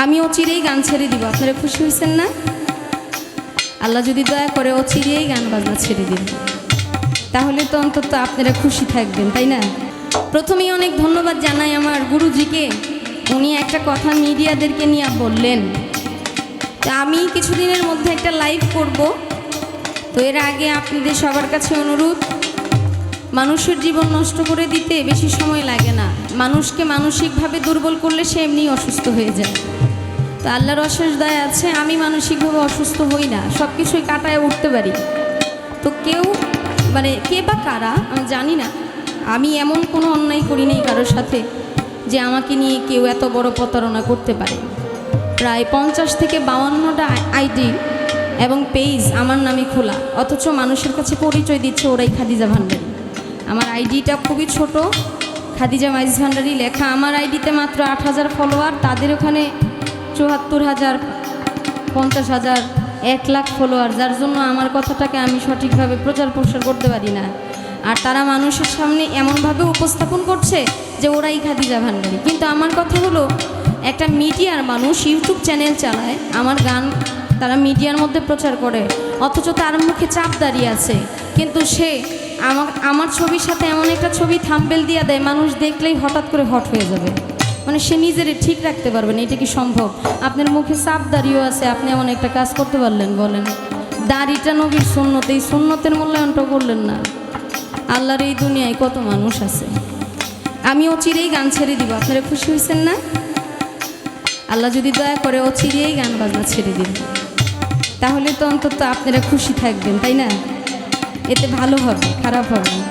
আমি অচিরেই গান ছেড়ে দিব। আপনারা খুশি হয়েছেন না? আল্লাহ যদি দয়া করে অচিরেই গান বাজনা ছেড়ে দিব, তাহলে তো অন্তত আপনারা খুশি থাকবেন, তাই না? প্রথমেই অনেক ধন্যবাদ জানাই আমার গুরুজিকে। উনি একটা কথা মিডিয়াদেরকে নিয়ে বললেন, তা আমি কিছুদিনের মধ্যে একটা লাইভ করব। তো এর আগে আপনাদের সবার কাছে অনুরোধ, মানুষের জীবন নষ্ট করে দিতে বেশি সময় লাগে না। মানুষকে মানসিকভাবে দুর্বল করলে সে এমনিই অসুস্থ হয়ে যায়। তো আল্লাহর অশেষ দয়া আছে, আমি মানসিকভাবে অসুস্থ হই না, সব কিছুই কাটায় উঠতে পারি। তো কেউ কে বা কারা আমি জানি না, আমি এমন কোনো অন্যায় করি নাই কারোর সাথে যে আমাকে নিয়ে কেউ এত বড় প্রতারণা করতে পারে। প্রায় 50 থেকে 52টা আইডি এবং পেজ আমার নামে খোলা, অথচ মানুষের কাছে পরিচয় দিচ্ছে ওরাই খাদিজা ভান্ডারী। আমার আইডিটা খুবই ছোট, খাদিজা মাইজ ভান্ডারী লেখা। আমার আইডিতে মাত্র 8000 ফলোয়ার, তাদের ওখানে 74,000, 50,000, 1 লাখ ফলোয়ার, যার জন্য আমার কথাটাকে আমি সঠিকভাবে প্রচার প্রসার করতে পারি না। আর তারা মানুষের সামনে এমনভাবে উপস্থাপন করছে যে ওরাই খাদিজা ভান্ডারী। কিন্তু আমার কথা হলো, একটা মিডিয়ার মানুষ ইউটিউব চ্যানেল চালায়, আমার গান তারা মিডিয়ার মধ্যে প্রচার করে, অথচ তার মুখে চাপ দাঁড়িয়ে আছে, কিন্তু সে আমার ছবির সাথে এমন একটা ছবি থাম্বনেল দিয়ে দেয়, মানুষ দেখলেই হঠাৎ করে হট হয়ে যাবে। মানে সে নিজেরে ঠিক রাখতে পারবে না। এটা কি সম্ভব? আপনার মুখে চাপ দাঁড়িয়েও আছে, আপনি এমন একটা কাজ করতে পারলেন? বলেন, দাড়িটা নবীর সুন্নত, এই সুন্নতের মূল্যায়নটা করলেন না। আল্লাহর এই দুনিয়ায় কত মানুষ আছে। আমি অচিরেই গান ছেড়ে দিব। আপনারা খুশি হয়েছেন না? আল্লাহ যদি দয়া করে অচিরেই গান বাজনা ছেড়ে দিব, তাহলে তো অন্তত আপনারা খুশি থাকবেন, তাই না? এতে ভালো হবে, খারাপ হবে না।